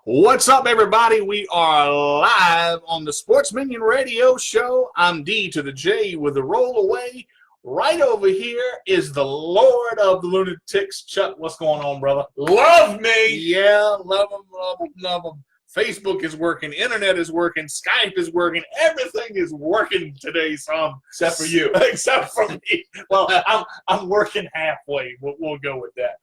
What's up, everybody? We are live on the Sports Minion Radio Show. I'm D to the J with the roll away. Right over here is the Lord of the Lunatics, Chuck. What's going on, brother? Love me. Yeah, love him, love him, love him. Facebook is working, internet is working, Skype is working, everything is working today. So Except for you. Except for me. Well, I'm working halfway. We'll go with that.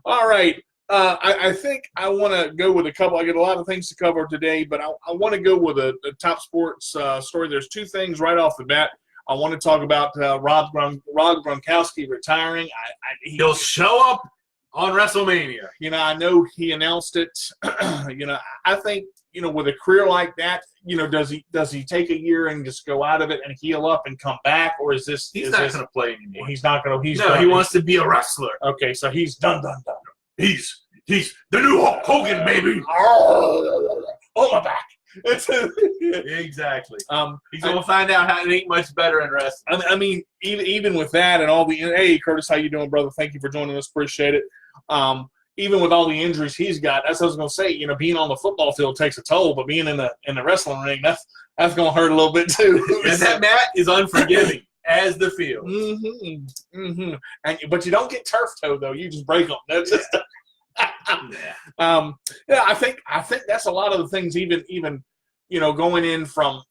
All right. I think I want to go with a couple. I got a lot of things to cover today, but I want to go with a top sports story. There's two things right off the bat. I want to talk about Rob Gronkowski retiring. He'll show up on WrestleMania. You know, I know he announced it. I think, with a career like that, does he take a year and just go out of it and heal up and come back, or is this? He's not going to play anymore. He's not going to. No, he wants to be a wrestler. Okay, so he's done. He's the new Hulk Hogan, baby. Oh, my back. Exactly. He's going to find out how it ain't much better in wrestling. I mean, even with that and all the – hey, Curtis, how you doing, brother? Thank you for joining us. Appreciate it. Even with all the injuries he's got, that's what I was going to say. Being on the football field takes a toll, but being in the wrestling ring, that's going to hurt a little bit too. And that mat is unforgiving as the field. But you don't get turf toe, though. You just break them. That's just – I think that's a lot of the things. Even going in from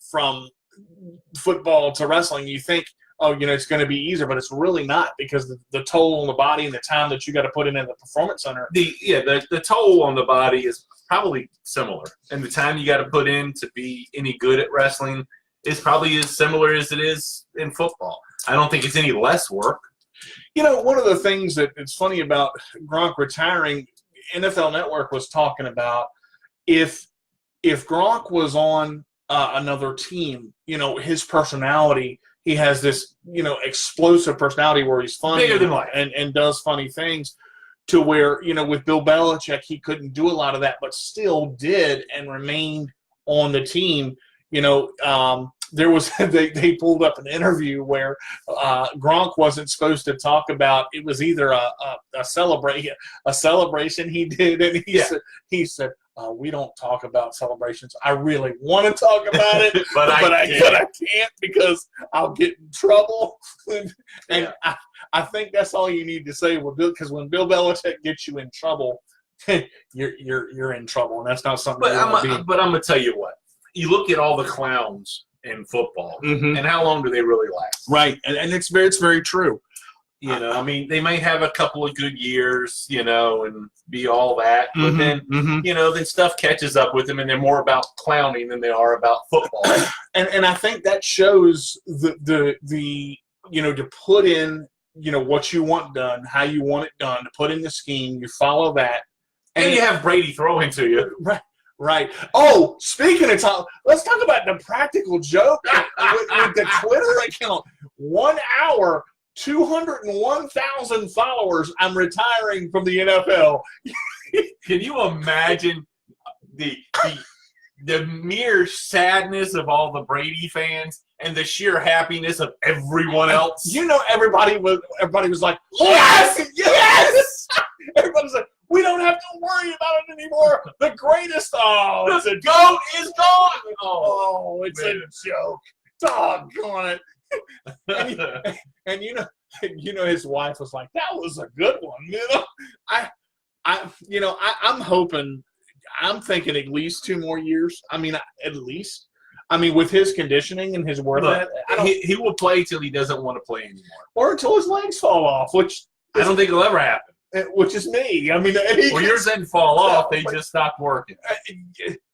football to wrestling, you think, it's going to be easier, but it's really not, because the toll on the body and the time that you got to put in the performance center. The toll on the body is probably similar, and the time you got to put in to be any good at wrestling is probably as similar as it is in football. I don't think it's any less work. One of the things that it's funny about Gronk retiring, NFL Network was talking about if Gronk was on another team, his personality, he has this, explosive personality where he's funny bigger than life and does funny things, to where, with Bill Belichick, he couldn't do a lot of that, but still did and remained on the team. There was they pulled up an interview where Gronk wasn't supposed to talk about. It was either a celebration he did, and he said we don't talk about celebrations. I really want to talk about it, but I can't because I'll get in trouble. And I think that's all you need to say with Bill, because when Bill Belichick gets you in trouble, you're in trouble, and that's not something. But I'm gonna tell you what. You look at all the clowns in football, and how long do they really last? Right, and it's very true. I mean, they might have a couple of good years, and be all that, but then, then stuff catches up with them, and they're more about clowning than they are about football. and I think that shows the to put in, what you want done, how you want it done, to put in the scheme, you follow that, and you have Brady throwing to you. Right. Oh, speaking of time, let's talk about the practical joke with the Twitter account. 1 hour, 201,000 followers. I'm retiring from the NFL. Can you imagine the mere sadness of all the Brady fans and the sheer happiness of everyone else? Everybody was like, yes! Everybody's like, we don't have to worry about it anymore. The greatest. Oh, the GOAT is gone. Oh, it's man. A joke. Doggone it. and his wife was like, that was a good one. I'm hoping. I'm thinking at least 2 more years. I mean, at least. I mean, with his conditioning and his work, he will play till he doesn't want to play anymore, or until his legs fall off, which I don't think will ever happen. Which is me. I mean, yours didn't fall off; they just stopped working.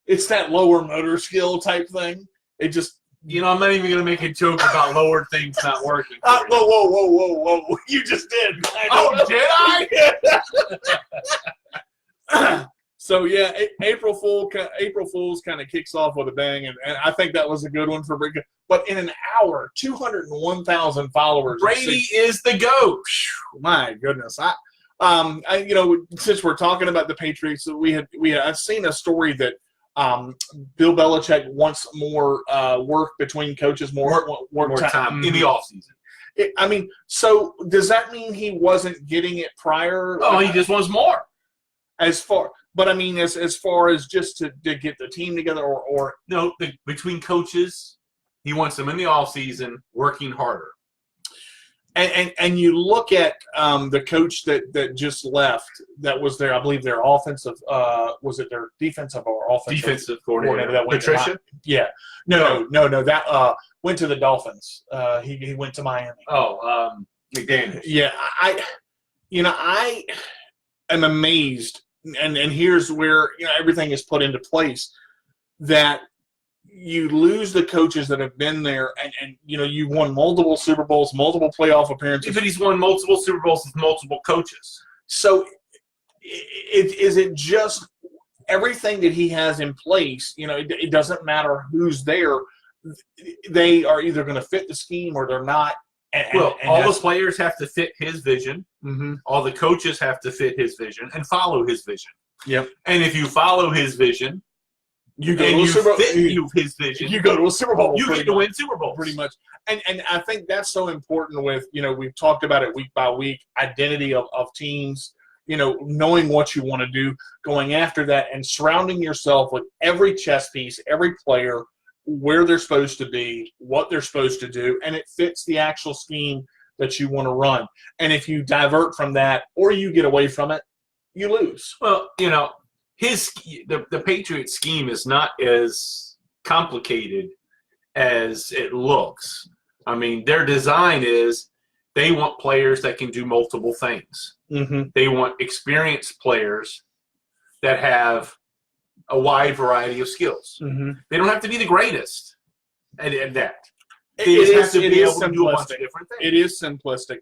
It's that lower motor skill type thing. It just, I'm not even going to make a joke about lower things not working. Whoa! You just did. Oh, did I? So yeah, April Fool's kind of kicks off with a bang, and I think that was a good one for Brady. But in an hour, 201,000 followers. Brady is the GOAT. My goodness, since we're talking about the Patriots, I've seen a story that Bill Belichick wants more work between coaches, more time in the offseason. So does that mean he wasn't getting it prior? Oh, he just wants more. As far, But I mean, as far as just to get the team together, or no, between coaches, he wants them in the offseason working harder. And you look at the coach that just left. That was their, I believe, their offensive. Was it their defensive or offensive? Defensive coordinator. That went Patricia? Yeah. No. That went to the Dolphins. He went to Miami. Oh, McDaniels. Yeah, I am amazed, and here's where everything is put into place, that you lose the coaches that have been there, and you won multiple Super Bowls, multiple playoff appearances. But he's won multiple Super Bowls with multiple coaches. So, is it just everything that he has in place? It doesn't matter who's there; they are either going to fit the scheme or they're not. And all the players have to fit his vision. Mm-hmm. All the coaches have to fit his vision and follow his vision. Yep. And if you follow his vision, you go to a Super Bowl. His vision. You go to a Super Bowl. You get to win Super Bowls. Pretty much. And I think that's so important with, we've talked about it week by week, identity of teams, knowing what you want to do, going after that, and surrounding yourself with every chess piece, every player, where they're supposed to be, what they're supposed to do, and it fits the actual scheme that you want to run. And if you divert from that or you get away from it, you lose. Well, the Patriots scheme is not as complicated as it looks. I mean, their design is they want players that can do multiple things. Mm-hmm. They want experienced players that have a wide variety of skills. Mm-hmm. They don't have to be the greatest at that. They just have to be able to do a bunch of different things. It is simplistic.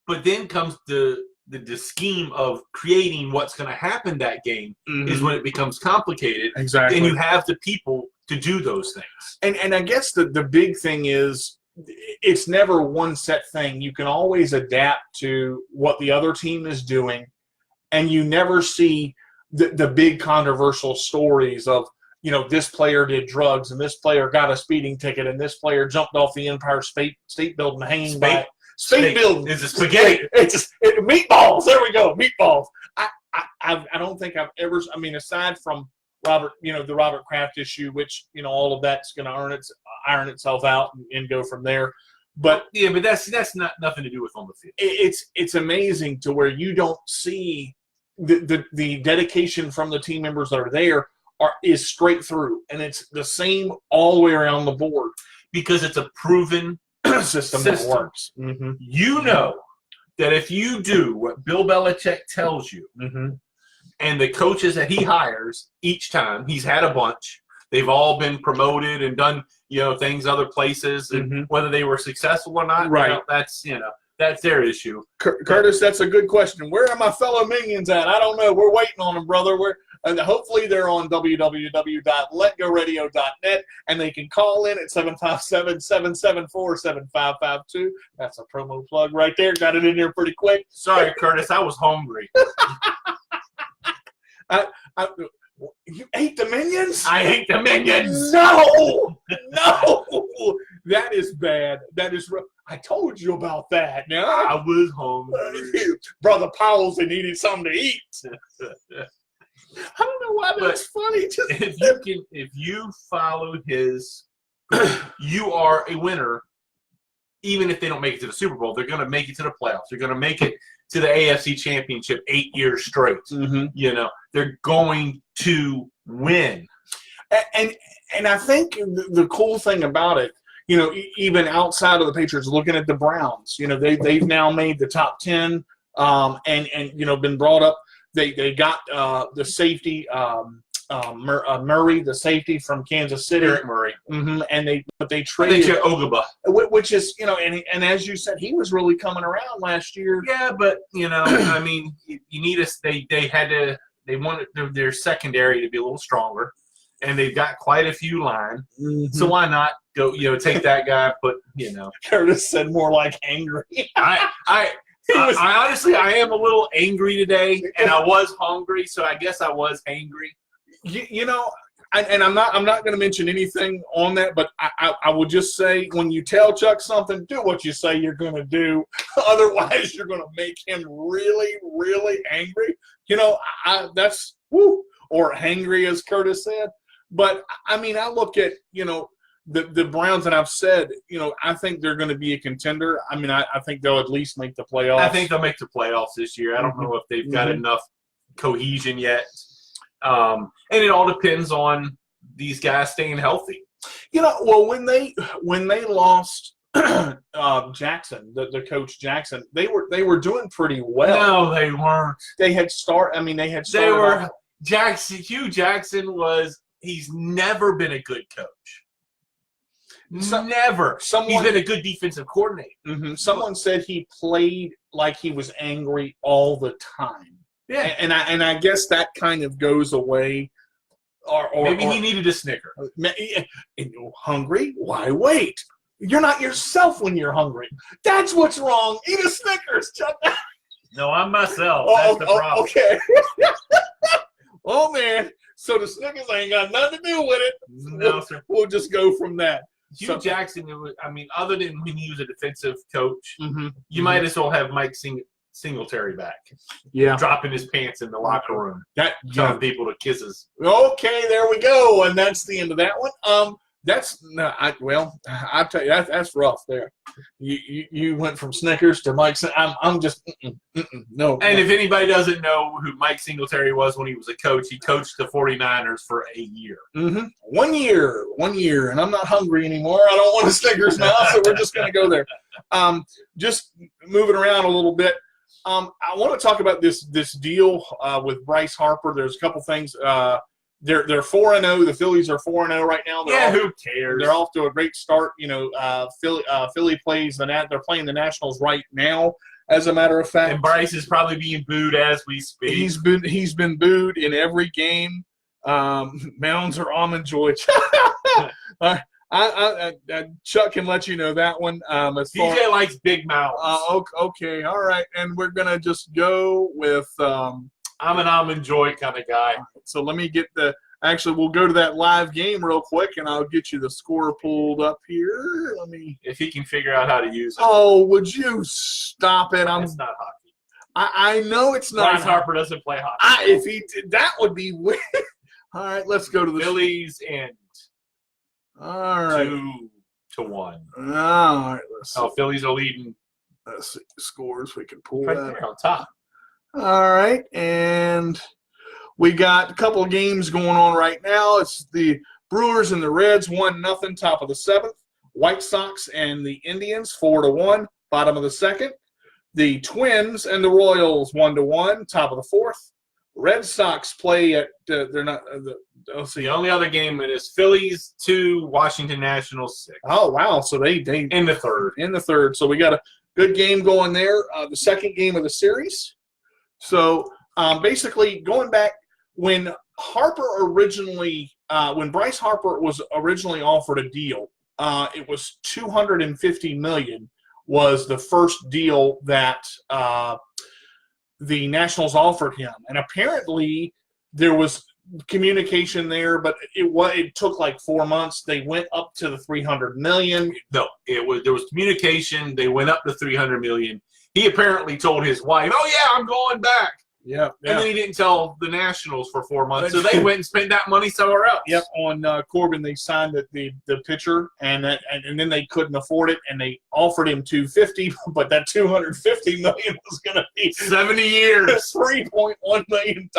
But then comes the scheme of creating what's going to happen that game is when it becomes complicated. Exactly. And you have the people to do those things. And I guess the big thing is it's never one set thing. You can always adapt to what the other team is doing, and you never see the big controversial stories of, this player did drugs and this player got a speeding ticket and this player jumped off the Empire State Building hanging by State Building. It's a spaghetti. It's meatballs. There we go. Meatballs. I don't think I've ever, aside from Robert, the Robert Kraft issue, which, all of that's going to iron itself out and go from there. But yeah, but that's not nothing to do with on the field. It's amazing to where you don't see the dedication from the team members that are there is straight through, and it's the same all the way around the board because it's a proven system that works. Mm-hmm. You know that if you do what Bill Belichick tells you, and the coaches that he hires each time, he's had a bunch. They've all been promoted and done, things other places, and whether they were successful or not, right? That's their issue. Curtis, that's a good question. Where are my fellow minions at? I don't know. We're waiting on them, brother. Hopefully they're on www.letgoradio.net, and they can call in at 757-774-7552. That's a promo plug right there. Got it in there pretty quick. Sorry, Curtis. I was hungry. You ate the Minions? I ate the Minions. No. That is bad. That is rough. I told you about that. Now I was hungry. Brother Palsy needed something to eat. I don't know why that's funny. If you follow his, you are a winner. Even if they don't make it to the Super Bowl, they're going to make it to the playoffs. They're going to make it to the AFC Championship 8 years straight. They're going to win. And I think the cool thing about it, even outside of the Patriots, looking at the Browns, they've now made the top 10, and been brought up. They got the safety, Murray, the safety from Kansas City. Eric Murray. And they traded Ogba, which is, and as you said, he was really coming around last year. Yeah, but you need us. They wanted their secondary to be a little stronger, and they've got quite a few line. So why not go? Take that guy. But Curtis said more like angry. I honestly, I am a little angry today, and I was hungry, so I guess I was angry. I'm not going to mention anything on that, but I will just say, when you tell Chuck something, do what you say you're going to do. Otherwise, you're going to make him really, really angry. That's woo, or hangry, as Curtis said. But I mean, I look at the Browns, and I've said, I think they're going to be a contender. I mean, I think they'll at least make the playoffs. I think they'll make the playoffs this year. I don't know if they've got enough cohesion yet. And it all depends on these guys staying healthy. Well, when they lost Jackson, the coach Jackson, they were doing pretty well. No, they weren't. They had started. Hugh Jackson he's never been a good coach. Never. He's been a good defensive coordinator. Mm-hmm. Someone said he played like he was angry all the time. Yeah, and I guess that kind of goes away. Or maybe he needed a Snicker. And you're hungry? Why wait? You're not yourself when you're hungry. That's what's wrong. Eat a Snickers, Chuck. No, I'm myself. That's the problem. Okay. Oh man. So the Snickers ain't got nothing to do with it. No, sir. We'll just go from that. Hugh Jackson, other than when he was a defensive coach, you might as well have Mike Singletary back. Yeah. Dropping his pants in the locker room. Telling people to kisses. Okay, there we go. And that's the end of that one. I'll tell you, that's rough there. You went from Snickers to Mike. I'm just no. And if anybody doesn't know who Mike Singletary was when he was a coach, he coached the 49ers for a year. 1 year, and I'm not hungry anymore. I don't want a Snickers now, so we're just going to go there. Just moving around a little bit. I want to talk about this deal with Bryce Harper. There's a couple things. They're 4-0. The Phillies are 4-0 right now. Who cares? They're off to a great start. Philly plays they're playing the Nationals right now, as a matter of fact. And Bryce is probably being booed as we speak. He's been booed in every game. Mounds or almond joy. Chuck can let you know that one. DJ likes big mouths. Okay, all right, and we're gonna just go with. I'm an almond joy kind of guy. So let me get we'll go to that live game real quick, and I'll get you the score pulled up here. If he can figure out how to use it. Oh, would you stop it? It's not hockey. I know it's not. Bryce Harper doesn't play hockey. If he did, that would be weird. All right, let's go to the Phillies and. All right. 2-1. All right. Phillies are leading. Let's see the scores. We can pull right that there on top. All right, and we got a couple of games going on right now. It's the Brewers and the Reds 1-0, top of the 7th. White Sox and the Indians 4-1, bottom of the 2nd. The Twins and the Royals 1-1, top of the 4th. Red Sox play at they're not. Let's see. The only other game is Phillies 2, Washington Nationals 6. Oh wow! So they in the third. In the third. So we got a good game going there. The second game of the series. So basically, going back when when Bryce Harper was originally offered a deal, it was $250 million was the first deal that the Nationals offered him, and apparently there was communication there, but it took like 4 months. They went up to the $300 million. No, there was communication. They went up to $300 million. He apparently told his wife, "Oh yeah, I'm going back." Yeah. And then he didn't tell the Nationals for 4 months, so they went and spent that money somewhere else. Yep. On Corbin, they signed the pitcher, and then they couldn't afford it, and they offered him $250, but that $250 million was going to be 70 years, $3.1 million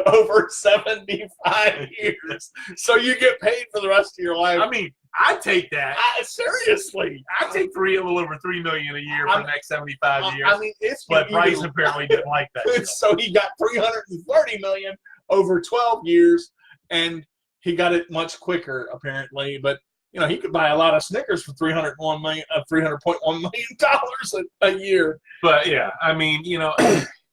over 75 years. So you get paid for the rest of your life. I mean, I'd take that. Seriously. I'd take a little over $3 million a year for the next 75 years. I mean, but Bryce apparently didn't like that. So he got $330 million over 12 years, and he got it much quicker apparently. But he could buy a lot of Snickers for $300.1 million a year. But yeah, I mean,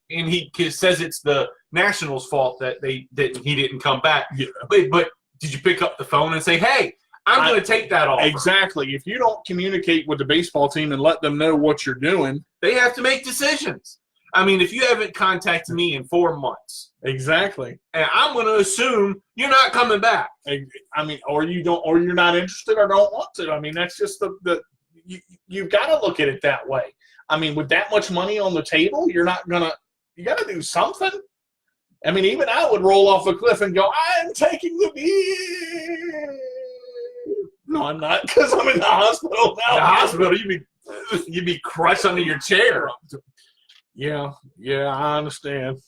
and he says it's the Nationals' fault that he didn't come back. Yeah. But did you pick up the phone and say, "Hey, I'm going to take that offer"? Exactly. If you don't communicate with the baseball team and let them know what you're doing, they have to make decisions. I mean, if you haven't contacted me in 4 months, exactly, and I'm going to assume you're not coming back. I mean, or you don't, or you're not interested, or don't want to. I mean, that's just you've got to look at it that way. I mean, with that much money on the table, you got to do something. I mean, even I would roll off a cliff and go, I'm taking the deal. No, I'm not, because I'm in the hospital now. The hospital, you'd be crushed under your chair. Yeah, I understand.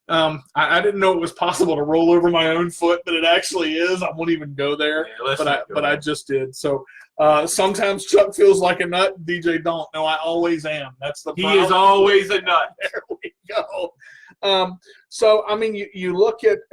I didn't know it was possible to roll over my own foot, but it actually is. I won't even go there, but I just did. So sometimes Chuck feels like a nut, DJ don't. No, I always am. That's the problem. He is always a nut. There we go. So, I mean, you look at –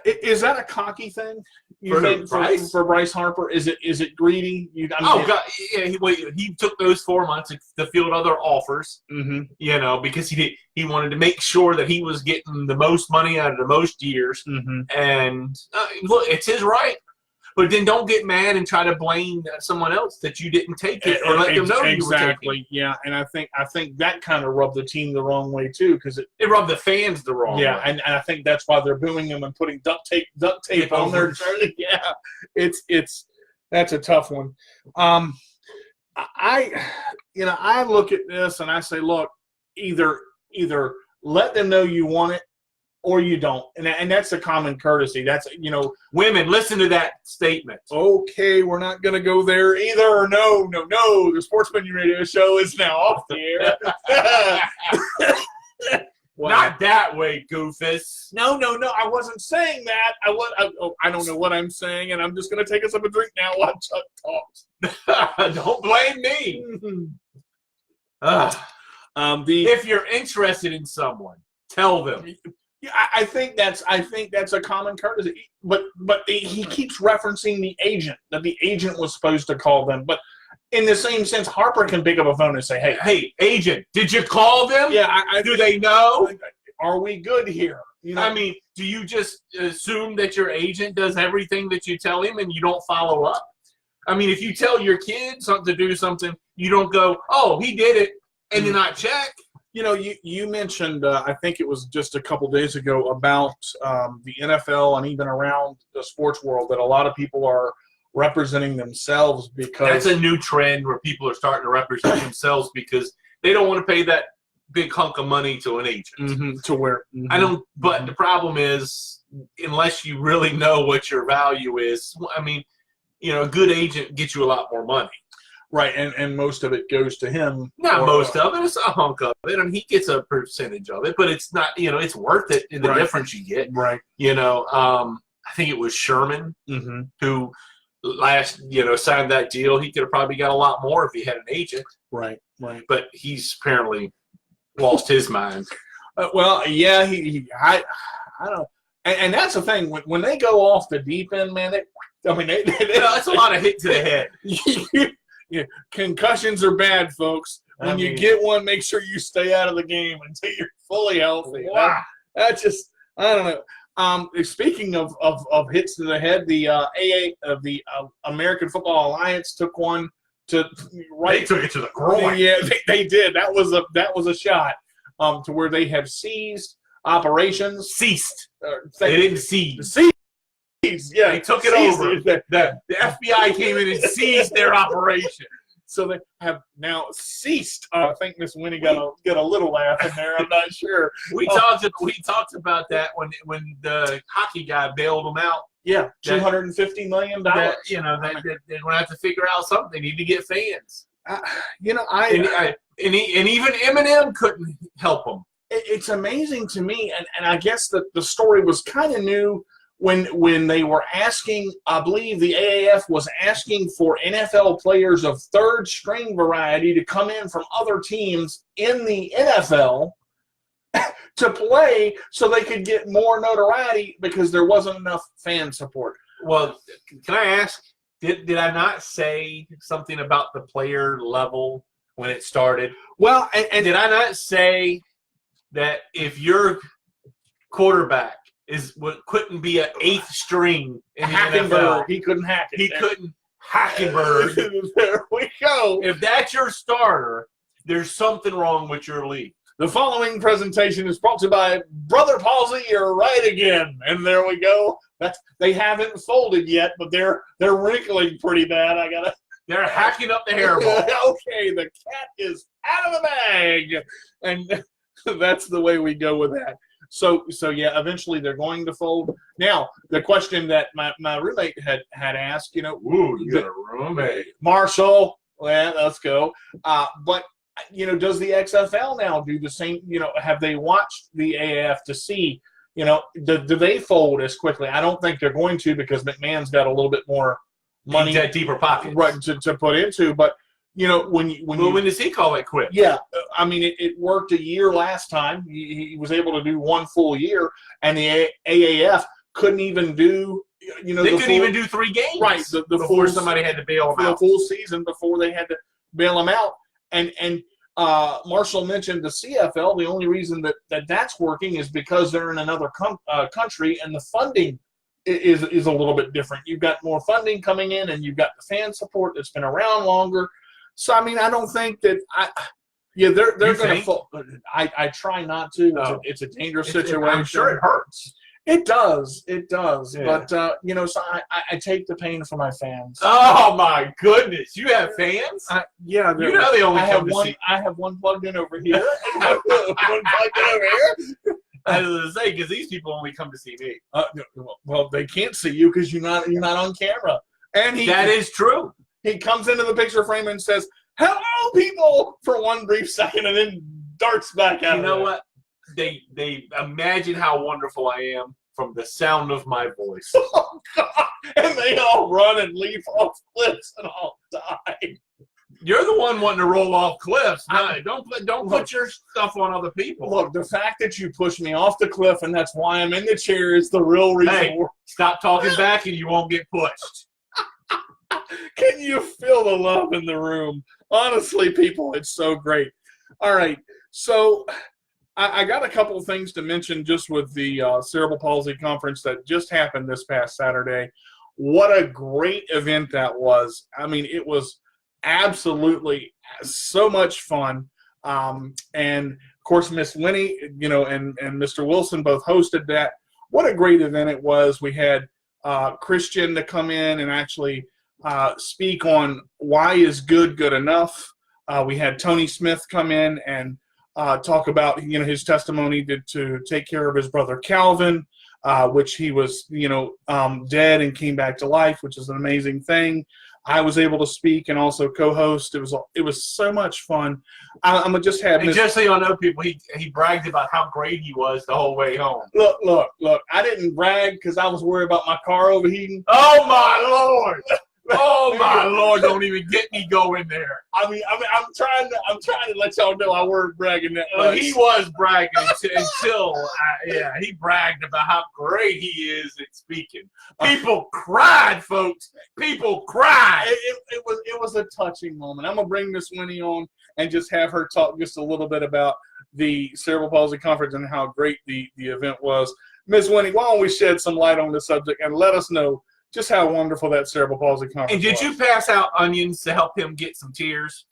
is that a cocky thing? You think Bryce? For Bryce Harper? Is it greedy? God, yeah, he took those 4 months to field other offers, because he wanted to make sure that he was getting the most money out of the most years. And look, it's his right. But then don't get mad and try to blame someone else that you didn't take it or let them know you were taking it. Yeah, and I think that kind of rubbed the team the wrong way too, because it rubbed the fans the wrong way. Yeah, and I think that's why they're booing him and putting duct tape on their jersey. Yeah, that's a tough one. I look at this and I say, look, either let them know you want it, or you don't, and that's a common courtesy. That's women, listen to that statement. Okay, we're not going to go there either. No. The Sports Minion Radio Show is now off the air. Wow. Not that way, goofus. No. I wasn't saying that. I don't know what I'm saying, and I'm just going to take us up a drink now while Chuck talks. Don't blame me. If you're interested in someone, tell them. I think that's a common courtesy, but he keeps referencing the agent, that the agent was supposed to call them. But in the same sense, Harper can pick up a phone and say, "Hey, agent, did you call them? Yeah, do they know? Are we good here?" I mean, do you just assume that your agent does everything that you tell him and you don't follow up? I mean, if you tell your kid to do something, you don't go, "Oh, he did it," and then not check. You mentioned, I think it was just a couple days ago, about the NFL and even around the sports world that a lot of people are representing themselves because that's a new trend where people are starting to represent themselves because they don't want to pay that big hunk of money to an agent. I don't. But the problem is, unless you really know what your value is, I mean, a good agent gets you a lot more money. Right, and most of it goes to him. Not most of it. It's a hunk of it. I mean, he gets a percentage of it, but it's not, it's worth it in the difference you get. Right. I think it was Sherman who last, signed that deal. He could have probably got a lot more if he had an agent. Right. But he's apparently lost his mind. Well, yeah, I don't. And that's the thing. When they go off the deep end, man, that's a lot of hit to the head. Yeah, concussions are bad, folks. When you get one, make sure you stay out of the game until you're fully healthy. Wow. That's just, I don't know. Speaking of hits to the head, the American Football Alliance took one to right. They took it to the groin. Yeah, they did. That was a shot to where they have ceased operations. Ceased. They didn't seize. Yeah, they took it over. The FBI came in and seized their operation. So they have now ceased. I think Miss Winnie got a little laugh in there. I'm not sure. We talked about that when the hockey guy bailed them out. Yeah, $250 million. They're going to have to figure out something. They need to get fans. And even Eminem couldn't help them. It's amazing to me, and I guess that the story was kind of new. When they were asking, I believe the AAF was asking for NFL players of third-string variety to come in from other teams in the NFL to play so they could get more notoriety because there wasn't enough fan support. Well, can I ask, did I not say something about the player level when it started? Well, and did I not say that if your quarterback couldn't be an eighth string in the NFL. He couldn't hack it. He couldn't Hackenberg. There we go. If that's your starter there's something wrong with your league. The following presentation is brought to you by Brother Palsy. You're right again, and there we go. They haven't folded yet, but they're wrinkling pretty bad. They're hacking up the hairball. Okay, the cat is out of the bag, and that's the way we go with that. So yeah, eventually they're going to fold. Now, the question that my roommate had asked, Ooh, you got a roommate. Marshall, well, let's go. But, does the XFL now do the same? Have they watched the AAF to see, do they fold as quickly? I don't think they're going to, because McMahon's got a little bit more money. He's got deeper pockets. Right, to put into. But, when does he call it quit? Yeah, I mean, it worked a year last time. He was able to do one full year, and the AAF couldn't even do, they couldn't even do 3 games. Right, before somebody had to bail them out. The full season before they had to bail them out. And Marshall mentioned the CFL. The only reason that's working is because they're in another country, and the funding is a little bit different. You've got more funding coming in, and you've got the fan support that's been around longer. So, I mean, I don't think that they're going to fall. I try not to. No. It's a dangerous situation. I'm sure it hurts. It does. Yeah. But, so I take the pain for my fans. Oh, my goodness. You have fans? Yeah. They only come to see. I have one plugged in over here. One plugged in over here. I was going to say, because these people only come to see me. Well, they can't see you because you're not on camera. And that is true. He comes into the picture frame and says, "Hello, people," for one brief second, and then darts back out. You know what? They imagine how wonderful I am from the sound of my voice. Oh, God. And they all run and leap off cliffs and all die. You're the one wanting to roll off cliffs. No, don't put your stuff on other people. Look, the fact that you pushed me off the cliff and that's why I'm in the chair is the real reason. Hey, stop talking back and you won't get pushed. Can you feel the love in the room? Honestly, people, it's so great. All right, so I got a couple of things to mention just with the Cerebral Palsy Conference that just happened this past Saturday. What a great event that was. I mean, it was absolutely so much fun. And, of course, Miss Winnie, and Mr. Wilson both hosted that. What a great event it was. We had Christian to come in and actually speak on why is good enough. We had Tony Smith come in and talk about his testimony to take care of his brother Calvin, which he was dead and came back to life, which is an amazing thing. I was able to speak and also co-host. It was so much fun. I'm gonna just have. And just so y'all know, people, he bragged about how great he was the whole way home. Look! I didn't brag because I was worried about my car overheating. Oh my Lord! Oh my Lord! Don't even get me going there. I mean, I'm trying to let y'all know I weren't bragging that much. He was bragging until he bragged about how great he is at speaking. People cried, folks. People cried. It was a touching moment. I'm gonna bring Miss Winnie on and just have her talk just a little bit about the Cerebral Palsy Conference and how great the event was. Miss Winnie, why don't we shed some light on the subject and let us know just how wonderful that Cerebral Palsy Conference was. And did you pass out onions to help him get some tears?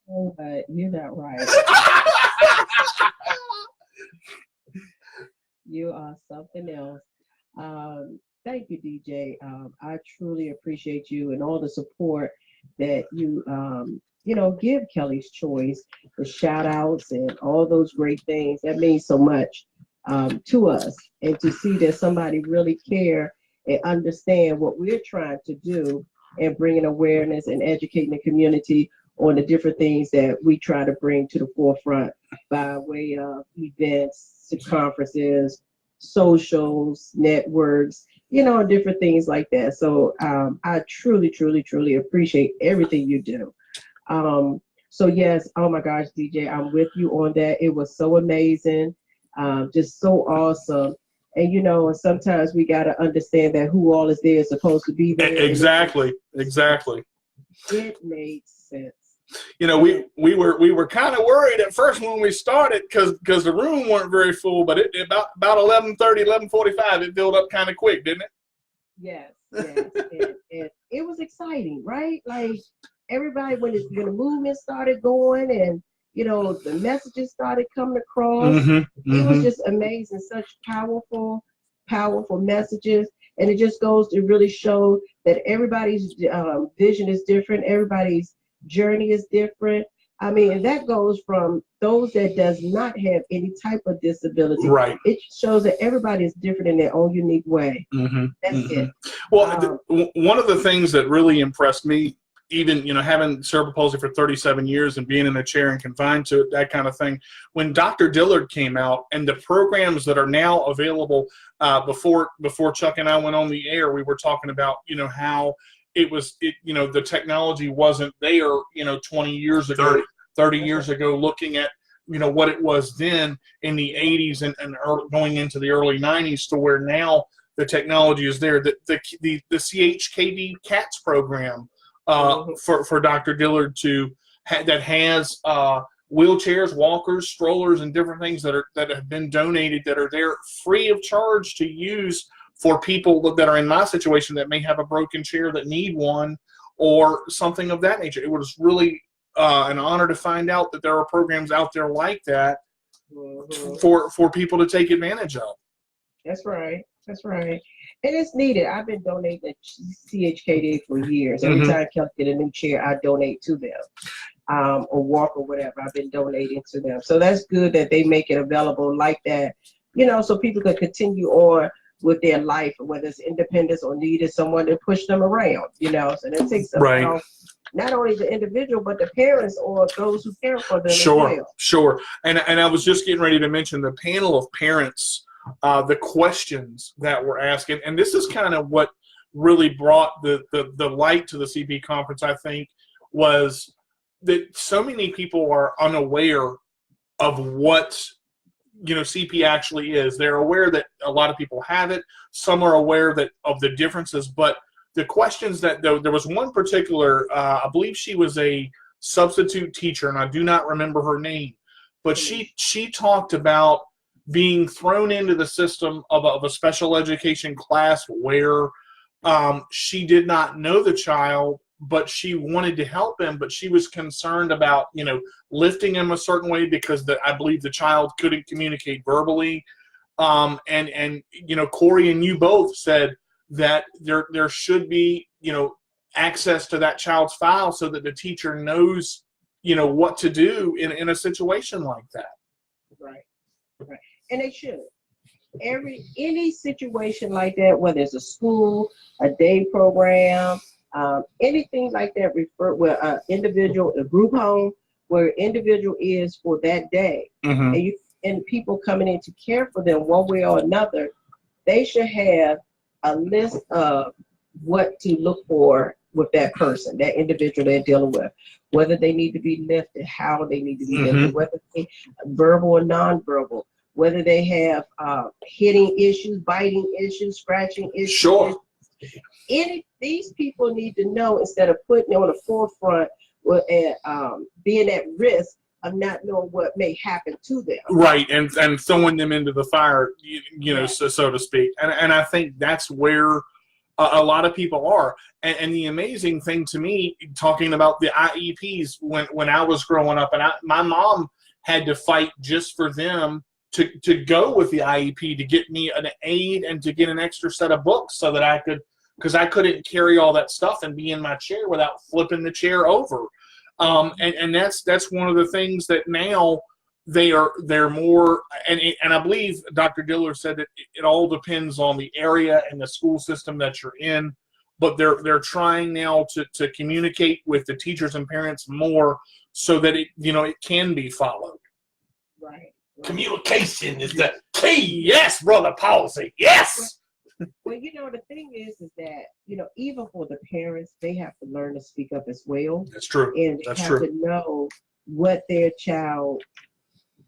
Oh, but you're not right. You are something else. Thank you, DJ. I truly appreciate you and all the support that you, give Kelly's Choice, the shout outs and all those great things. That means so much to us. And to see that somebody really care and understand what we're trying to do and bringing awareness and educating the community on the different things that we try to bring to the forefront by way of events, conferences, socials, networks, different things like that. So I truly, truly, truly appreciate everything you do. So yes, oh my gosh, DJ, I'm with you on that. It was so amazing, just so awesome. And, sometimes we got to understand that who all is there is supposed to be there. Exactly. It made sense. We were kind of worried at first when we started because the room weren't very full, but about 11:30, 11:45, it filled up kind of quick, didn't it? Yes. and it was exciting, right? Like everybody, when the movement started going and, the messages started coming across. It was just amazing, such powerful messages. And it just goes to really show that everybody's vision is different. Everybody's journey is different. I mean, and that goes from those that does not have any type of disability. Right. It shows that everybody is different in their own unique way. That's it. Well, one of the things that really impressed me, even, having cerebral palsy for 37 years and being in a chair and confined to it, that kind of thing, when Dr. Dillard came out and the programs that are now available, before Chuck and I went on the air, we were talking about, how the technology wasn't there, 20 years ago, 30 years ago, looking at, what it was then in the 80s and going into the early 90s, to where now the technology is there. The CHKD CATS program, for Dr. Dillard that has wheelchairs, walkers, strollers, and different things that have been donated, that are there free of charge to use for people that are in my situation that may have a broken chair that need one, or something of that nature. It was really an honor to find out that there are programs out there like that for people to take advantage of. That's right. And it's needed. I've been donating to CHKD for years. Every time Kelly get a new chair, I donate to them, or walk or whatever. I've been donating to them. So that's good that they make it available like that, so people can continue on with their life, whether it's independence or needed someone to push them around, So that takes off not only the individual, but the parents or those who care for them as well. Sure. And I was just getting ready to mention the panel of parents, the questions that were asked, and this is kind of what really brought the light to the CP conference, I think, was that so many people are unaware of what CP actually is. They're aware that a lot of people have it. Some are aware of the differences, but the questions that there was one particular, I believe she was a substitute teacher, and I do not remember her name, but she talked about being thrown into the system of a special education class where she did not know the child, but she wanted to help him, but she was concerned about, lifting him a certain way because I believe the child couldn't communicate verbally. And Corey and you both said that there should be, access to that child's file so that the teacher knows, what to do in a situation like that. Right. And they should. Any situation like that, whether it's a school, a day program, anything like that, where an individual, a group home, where individual is for that day, and people coming in to care for them one way or another, they should have a list of what to look for with that person, that individual they're dealing with, whether they need to be lifted, how they need to be lifted, whether they verbal or nonverbal, whether they have hitting issues, biting issues, scratching issues. Sure. These people need to know, instead of putting it on the forefront and being at risk of not knowing what may happen to them. Right, and throwing them into the fire, so to speak. And I think that's where a lot of people are. And the amazing thing to me, talking about the IEPs, when I was growing up, and my mom had to fight just for them to go with the IEP, to get me an aid and to get an extra set of books so that I could, because I couldn't carry all that stuff and be in my chair without flipping the chair over. And that's one of the things that now they're more, and I believe Dr. Dillard said that it all depends on the area and the school system that you're in, but they're trying now to communicate with the teachers and parents more so that it can be followed. Right. Communication is the key. Yes, Brother Palsy. Yes. Well, the thing is that, even for the parents, they have to learn to speak up as well. That's true. And they have to know what their child,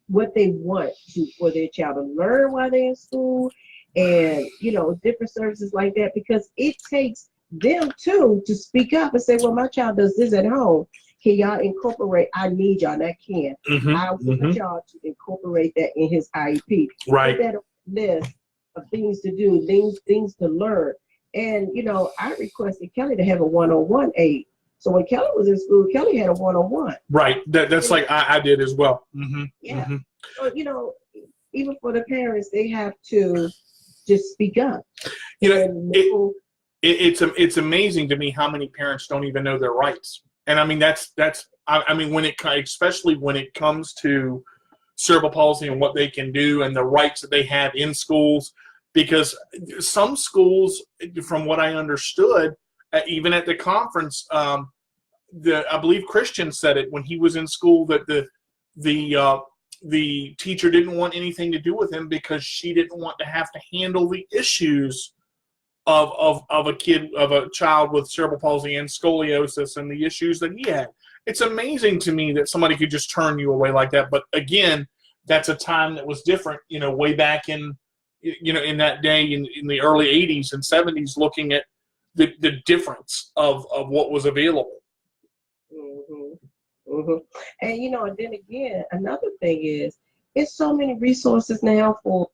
what they want for their child to learn while they're in school, and, different services like that, because it takes them too to speak up and say, well, my child does this at home. Can y'all incorporate? I need y'all, and I can. I want y'all to incorporate that in his IEP. Right. Put that on the list of things to do, things to learn. And, I requested Kelly to have a one-on-one aid So when Kelly was in school, Kelly had a one-on-one. Right. That's like I did as well. Yeah. So, even for the parents, they have to just speak up. It's amazing to me how many parents don't even know their rights. And I mean, especially when it comes to cerebral palsy and what they can do and the rights that they have in schools, because some schools, from what I understood, even at the conference, I believe Christian said it when he was in school, that the teacher didn't want anything to do with him because she didn't want to have to handle the issues of a child with cerebral palsy and scoliosis and the issues that he had. It's amazing to me that somebody could just turn you away like that. But again, that's a time that was different, way back in that day in the early 80s and 70s, looking at the difference of what was available. And, and then again, another thing is, it's so many resources now for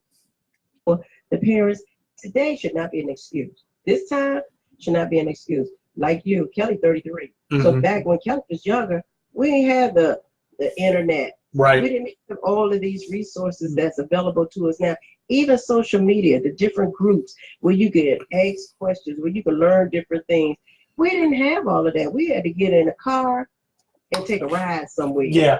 the parents. Today should not be an excuse. This time should not be an excuse. Like you, Kelly, 33. So back when Kelly was younger, we didn't have the internet. Right. We didn't have all of these resources that's available to us now. Even social media, the different groups where you can ask questions, where you can learn different things. We didn't have all of that. We had to get in a car and take a ride somewhere. Yeah.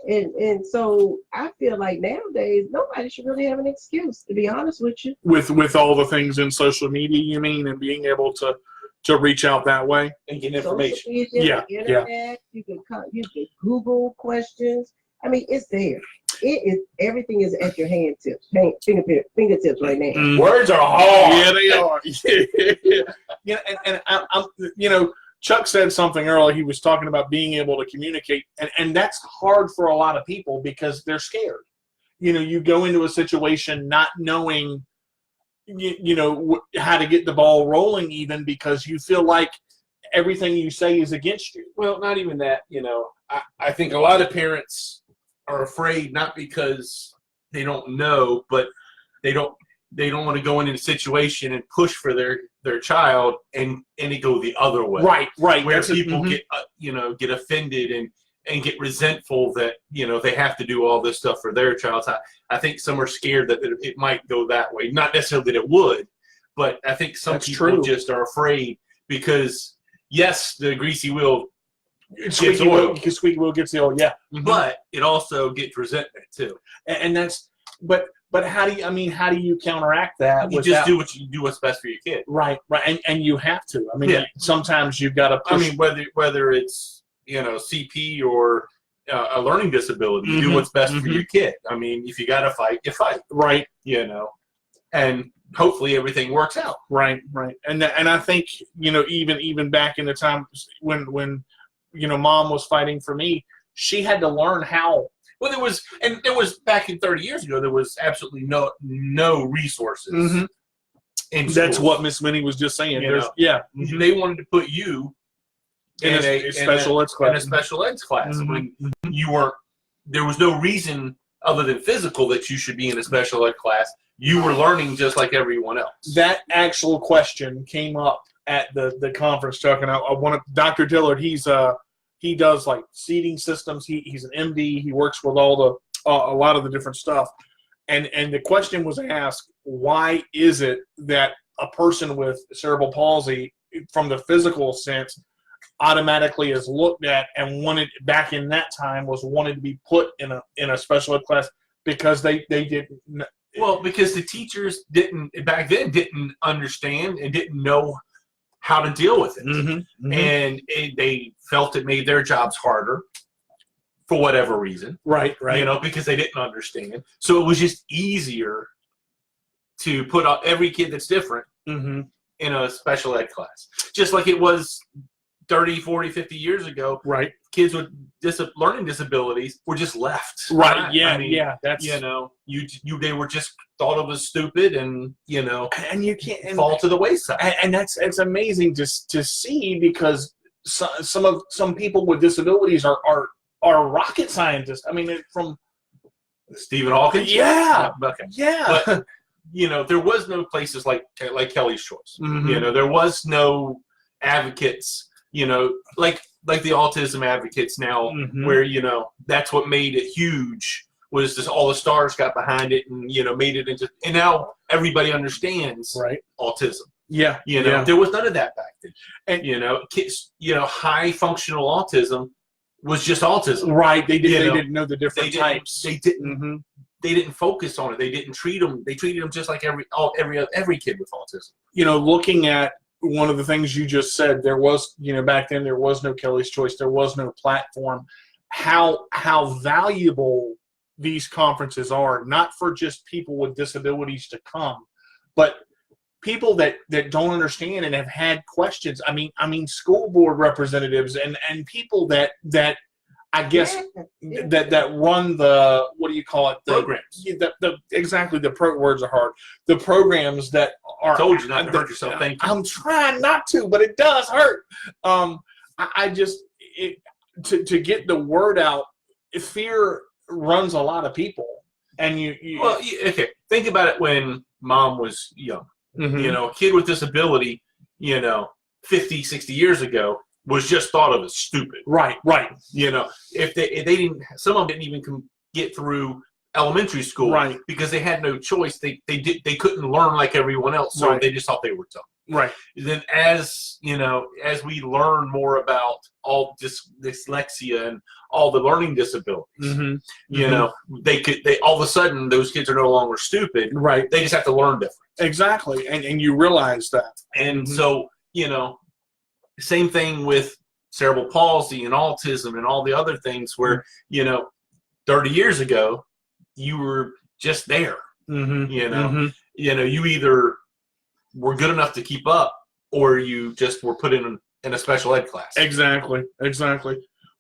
And so I feel like nowadays nobody should really have an excuse, to be honest with you. With all the things in social media, you mean, and being able to reach out that way and get information. Media, internet, you can Google questions. I mean, it's there. Everything is at your fingertips right now. Words are hard. Yeah, they are. And I'm Chuck said something earlier. He was talking about being able to communicate, and that's hard for a lot of people because they're scared. You go into a situation not knowing, how to get the ball rolling, even because you feel like everything you say is against you. Well, not even that. I think a lot of parents are afraid, not because they don't know, but they don't want to go into a situation and push for their child and it go the other way. Right. Where people get offended and get resentful that, they have to do all this stuff for their child. I think some are scared that it might go that way. Not necessarily that it would, but I think some people just are afraid because, yes, the greasy wheel Squeaky wheel gets the oil, yeah. But it also gets resentment too. And that's but how do you counteract that? You just do what's best for your kid. Right. And you have to. I mean, sometimes you've got to push. I mean, whether it's CP or a learning disability, you do what's best for your kid. I mean, if you got to fight, you fight. Right. And hopefully everything works out. Right. And I think even back in the time when Mom was fighting for me, she had to learn how. Well, there was back in 30 years ago, there was absolutely no resources. And that's what Miss Minnie was just saying. They wanted to put you in a special ed class when you weren't. There was no reason other than physical that you should be in a special ed class. You were learning just like everyone else. That actual question came up at the conference talking. I want Dr. Dillard. He does like seating systems. He's an MD. He works with all a lot of the different stuff. And the question was asked, why is it that a person with cerebral palsy, from the physical sense, automatically is looked at and wanted back in that time wanted to be put in a special ed class because they didn't. Well, because the teachers didn't understand and didn't know how to deal with it. And they felt it made their jobs harder for whatever reason. Right. Because they didn't understand. So it was just easier to put up every kid that's different in a special ed class. Just like it was 30, 40, 50 years ago. Right. Kids with learning disabilities were just left. Right. Yeah. That's they were just thought of as stupid and and you can't fall to the wayside. And it's amazing to see because some people with disabilities are rocket scientists. I mean, from Stephen Hawking. Yeah. Okay. Yeah. But there was no places like Kelly's Choice. There was no advocates, like the autism advocates now, Mhm. where, that's what made it huge, was just all the stars got behind it and, made it into, and now everybody understands Right. autism. Yeah. There was none of that back then. And Kids, high functional autism was just autism. Right. They didn't know the different types. They didn't. Mhm. They didn't focus on it. They didn't treat them. They treated them just like every kid with autism. Looking at one of the things you just said, there was, back then there was no Kelly's Choice. There was no platform. How valuable these conferences are, not for just people with disabilities to come, but people that don't understand and have had questions. I mean, school board representatives and people that I guess that run the, what do you call it? Programs. Exactly. Words are hard. The programs that are. I told you not to hurt yourself. Thank you. I'm trying not to, but it does hurt. To get the word out, fear runs a lot of people, and Well, okay. Think about it when Mom was young. Mhm. A kid with disability, 50, 60 years ago, was just thought of as stupid. Right. If they didn't, some of them didn't even get through elementary school, Right. because they had no choice. They couldn't learn like everyone else, so Right. they just thought they were dumb. Right. Then as we learn more about all dyslexia and all the learning disabilities, Mm-hmm. they all of a sudden those kids are no longer stupid. Right. They just have to learn different. Exactly. And you realize that. And so, same thing with cerebral palsy and autism and all the other things where, 30 years ago, you were just there. Mm-hmm. You either were good enough to keep up, or you just were put in a special ed class. Exactly.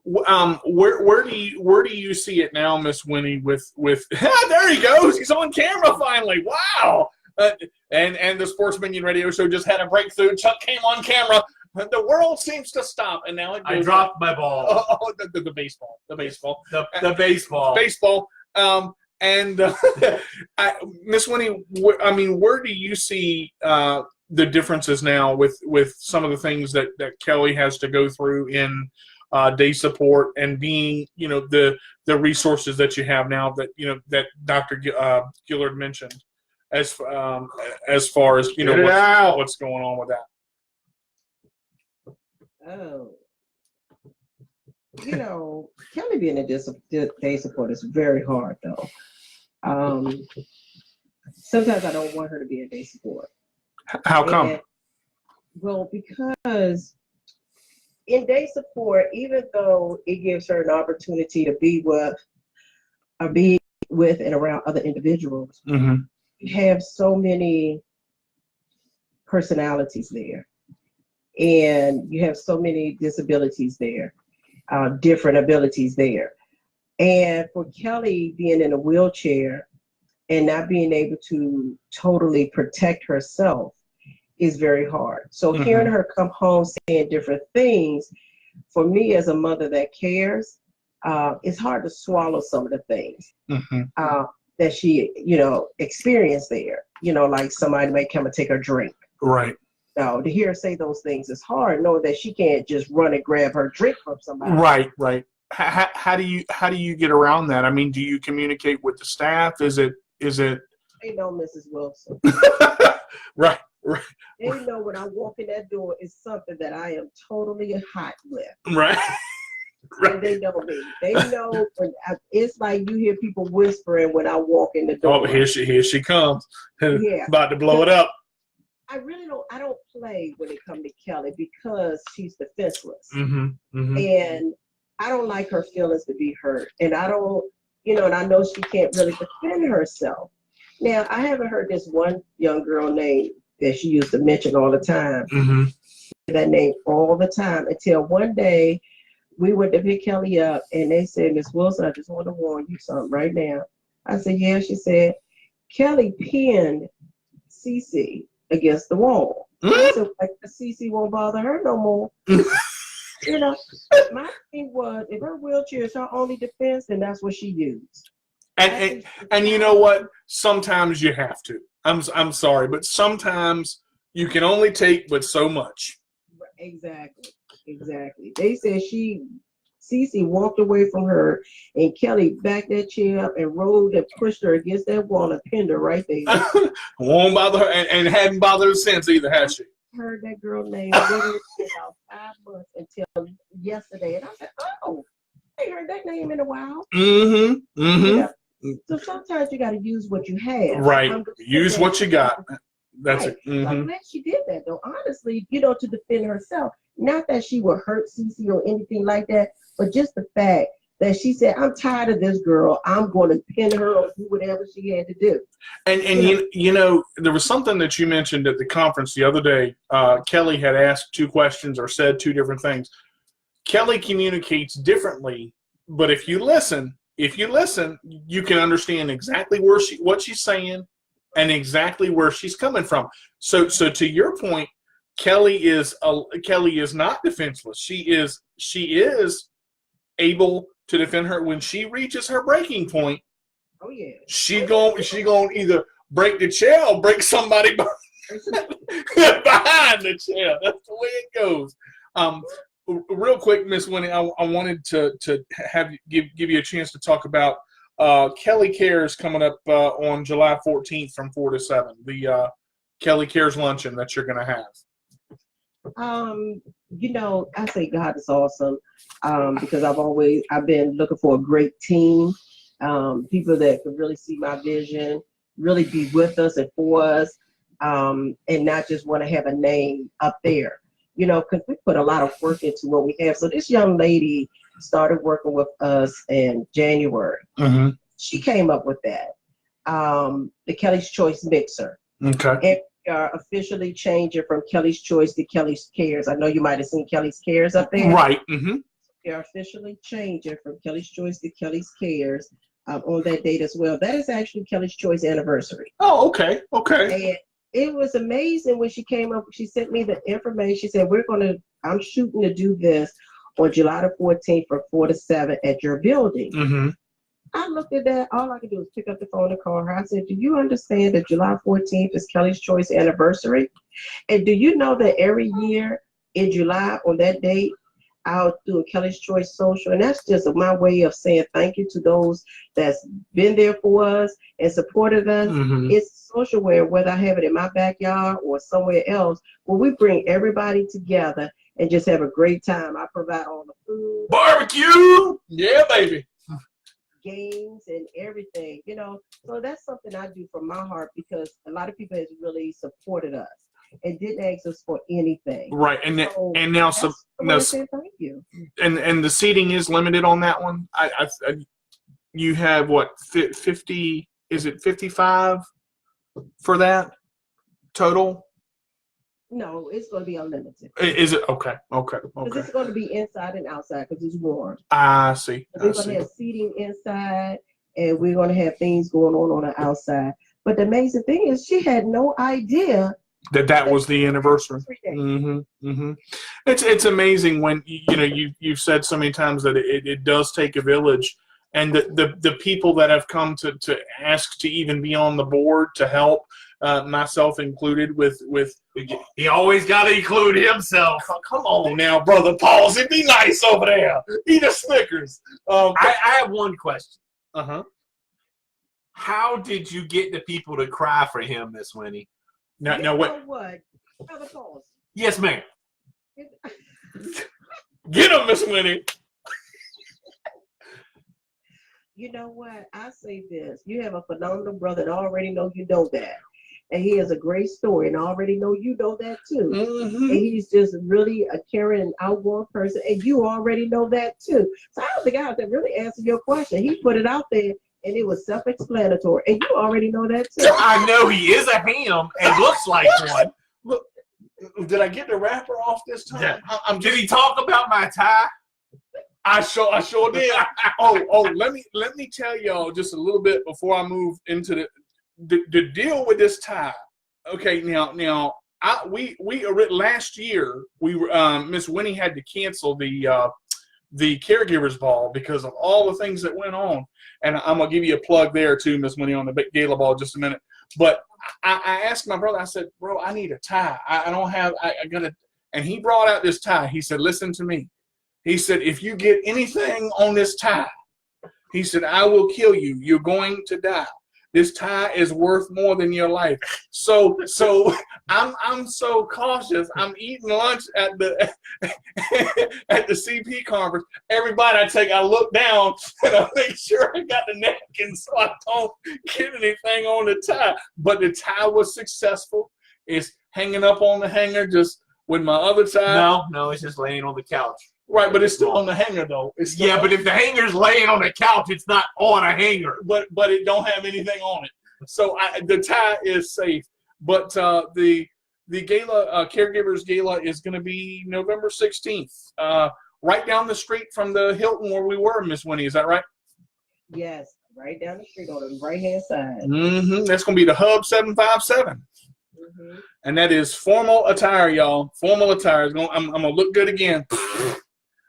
Where do you see it now, Miss Winnie? With there he goes. He's on camera finally. Wow. And the Sports Minion Radio Show just had a breakthrough. Chuck came on camera. The world seems to stop, and now it goes. I dropped my ball. Oh, the baseball. The baseball. The baseball. Baseball. Miss Winnie, where do you see the differences now with some of the things that Kelly has to go through in day support, and being, the resources that you have now that Dr. Gillard mentioned, as far as what's going on with that? Oh, Kelly being a day support is very hard, though. Sometimes I don't want her to be a day support. How come? Well, because in day support, even though it gives her an opportunity to be with and around other individuals, Mm-hmm. you have so many personalities there, and you have so many disabilities there, different abilities there. And for Kelly being in a wheelchair and not being able to totally protect herself is very hard. So Mm-hmm. hearing her come home saying different things, for me as a mother that cares, it's hard to swallow some of the things Mm-hmm. that she, experienced there. Like somebody may come and take her drink. Right. Now, to hear her say those things is hard, knowing that she can't just run and grab her drink from somebody. Right. How do you get around that? Do you communicate with the staff? Is it? They know Mrs. Wilson. Right. They know when I walk in that door, it's something that I am totally hot with. Right. And they know me. They know it's like you hear people whispering when I walk in the door. Oh, here she comes. Yeah. About to blow it up. I don't play when it comes to Kelly because she's defenseless. Mm-hmm. Mm-hmm. And I don't like her feelings to be hurt. And I don't, and I know she can't really defend herself. Now, I haven't heard this one young girl name that she used to mention all the time. Mm-hmm. That name all the time until one day we went to pick Kelly up and they said, Miss Wilson, I just want to warn you something right now. I said, yeah. She said, Kelly pinned Cece against the wall. I said, like, Cece won't bother her no more. My thing was, if her wheelchair is her only defense, then that's what she used. And you know what? Sometimes you have to. I'm sorry, but sometimes you can only take but so much. Exactly. They said Cece walked away from her, and Kelly backed that chair up and rolled and pushed her against that wall and pinned her right there. Won't bother her, and hadn't bothered her since either, has she? Heard that girl name literally about 5 months until yesterday, and I said, "Oh, I ain't heard that name in a while." Mm-hmm. Mm-hmm. Yeah. So sometimes you got to use what you have. Right. Use what you got. That's right. it. Mm-hmm. I'm glad she did that, though. Honestly, to defend herself. Not that she would hurt Cece or anything like that, but just the fact that she said, "I'm tired of this girl. I'm going to pin her or do whatever she had to do." And you know, there was something that you mentioned at the conference the other day. Kelly had asked 2 questions or said 2 different things. Kelly communicates differently, but if you listen, you can understand exactly what she's saying and exactly where she's coming from. So to your point, Kelly is not defenseless. She is able to defend her when she reaches her breaking point. Oh yeah. She going either break the chair or break somebody behind the chair. That's the way it goes. Real quick, Miss Winnie, I wanted to have give you a chance to talk about Kelly Cares coming up on July 14th from 4 to 7. The Kelly Cares luncheon that you're going to have. I say God is awesome because I've been looking for a great team, people that can really see my vision, really be with us and for us, and not just want to have a name up there, because we put a lot of work into what we have. So this young lady started working with us in January. Mm-hmm. She came up with that, the Kelly's Choice mixer. Okay. And are officially changing from Kelly's Choice to Kelly's Cares. I know you might have seen Kelly's Cares up there. Right. Mm-hmm. They are officially changing from Kelly's Choice to Kelly's Cares on that date as well. That is actually Kelly's Choice anniversary. Oh, okay. Okay. And it was amazing when she came up. She sent me the information. She said, I'm shooting to do this on July the 14th from 4 to 7 at your building. Mm-hmm. I looked at that. All I could do was pick up the phone and call her. I said, "Do you understand that July 14th is Kelly's Choice anniversary? And do you know that every year in July on that date, I'll do a Kelly's Choice social?" And that's just my way of saying thank you to those that's been there for us and supported us. Mm-hmm. It's social whether I have it in my backyard or somewhere else, where we bring everybody together and just have a great time. I provide all the food. Barbecue! Yeah, baby. Games and everything, so that's something I do from my heart because a lot of people has really supported us and didn't ask us for anything. Right, and now thank you. And the seating is limited on that one. You have what 50? Is it 55 for that total? No, it's going to be unlimited. Is it okay? Okay. Because it's going to be inside and outside because it's warm. I see. We're going to have seating inside, and we're going to have things going on the outside. But the amazing thing is, she had no idea that was the anniversary. Mm-hmm. Mm-hmm. It's amazing when you've said so many times that it does take a village, and the people that have come to ask to even be on the board to help. Myself included with he always got to include himself. Come on now, brother Palsy, be nice over there. Eat a Snickers. I have one question. Uh-huh. How did you get the people to cry for him, Miss Winnie? Now what? Brother Palsy. Yes, ma'am. Get him, Miss Winnie. You know what? I say this. You have a phenomenal brother, and I already know you know that. And he has a great story, and I already know you know that too. Mm-hmm. And he's just really a caring and outgoing person, and you already know that too. So I don't think I have to really answer your question. He put it out there, and it was self-explanatory, and you already know that too. I know he is a ham and looks like one. Look, did I get the wrapper off this time? Yeah. Did he talk about my tie? I sure did. Oh, let me tell y'all just a little bit before I move into the deal with this tie. Okay, now we last year Miss Winnie had to cancel the caregivers ball because of all the things that went on, and I'm gonna give you a plug there too, Miss Winnie, on the big gala ball just a minute. But I asked my brother. I said, "Bro, I need a tie. I don't have. I gotta." and he brought out this tie. He said, listen to me. He said, if you get anything on this tie, he said, I will kill you. You're going to die. This tie is worth more than your life. So I'm so cautious. I'm eating lunch at the at the CP conference. Everybody I look down and I make sure I got the napkin so I don't get anything on the tie. But the tie was successful. It's hanging up on the hanger just with my other tie. No, it's just laying on the couch. Right, but it's still on the hanger though. Yeah, but if the hanger's laying on the couch, it's not on a hanger. But it don't have anything on it. So the tie is safe. But the gala, Caregivers Gala, is going to be November 16th, right down the street from the Hilton where we were, Miss Winnie. Is that right? Yes, right down the street on the right-hand side. Mm-hmm. That's going to be the Hub 757. Mm-hmm. And that is formal attire, y'all. Formal attire. I'm going to look good again.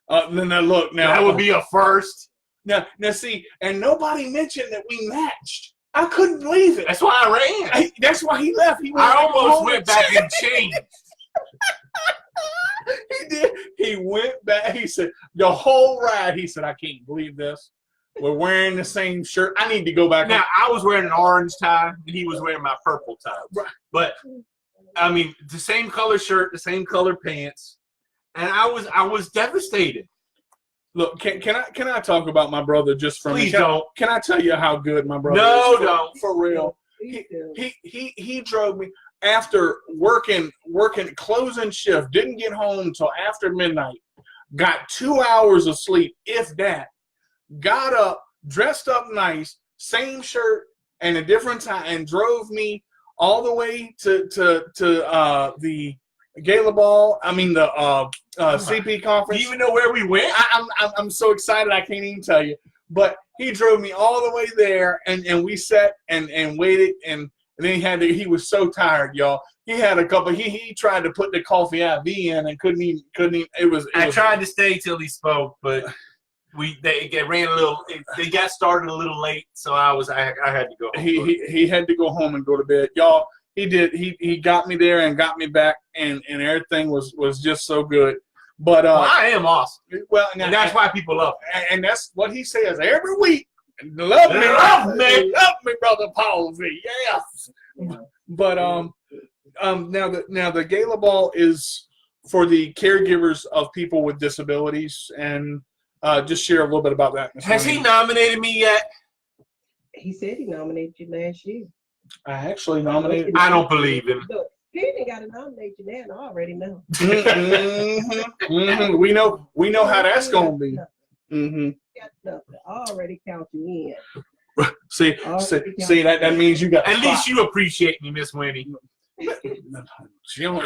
Look, that would be a first. Now see, and nobody mentioned that we matched. I couldn't believe it. That's why I ran. That's why he left. I almost went back and changed. He did. He went back. He said, the whole ride, he said, I can't believe this. We're wearing the same shirt. I need to go back. Now, I was wearing an orange tie, and he was wearing my purple tie. Right. But, I mean, the same color shirt, the same color pants. And I was devastated. Look, can I talk about my brother just for a minute? Please don't. Can I tell you how good my brother is? No, don't. For real. He drove me after working closing shift, didn't get home till after midnight, got 2 hours of sleep, if that, got up, dressed up nice, same shirt and a different tie, and drove me all the way to the Gala Ball. I mean the CP conference. Do you even know where we went? I'm so excited I can't even tell you. But he drove me all the way there, and we sat and waited, and then he was so tired, y'all. He had a couple. He tried to put the coffee IV in and couldn't even. I tried to stay till he spoke, but they ran a little. They got started a little late, so I had to go home. He had to go home and go to bed, y'all. He did. He got me there and got me back, and everything was just so good. But I am awesome. Well, and that's why people love me. And that's what he says every week. Love me, brother Palsy. Yes. Yeah. But now the Gala Ball is for the caregivers of people with disabilities, and just share a little bit about that. Has he nominated me yet? He said he nominated you last year. I actually nominated. I don't believe him. Look, he didn't got to nominate you now. I already know. Mm-hmm. Mm-hmm. We know how that's gonna be. Mm-hmm. I already count you in. See, that means you got. At least you appreciate me, Miss Winnie. She don't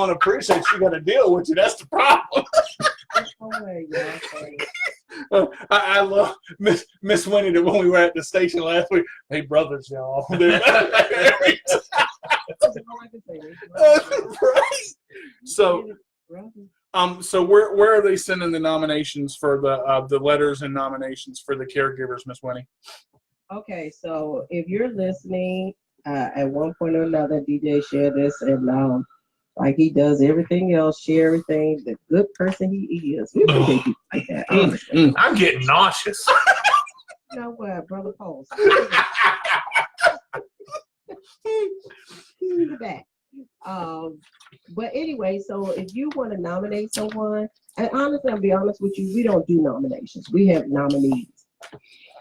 appreciate. She got to deal with you. That's the problem. I love Miss Winnie that when we were at the station last week. Hey, brothers, y'all. Right. So where are they sending the nominations for the letters and nominations for the caregivers, Miss Winnie? Okay, so if you're listening, at one point or another, DJ share this, and like he does everything else, share everything. The good person he is. We appreciate people like that. I'm getting nauseous. You know what, Brother Paul? Back. But anyway, so if you want to nominate someone, and honestly, I'll be honest with you, we don't do nominations. We have nominees,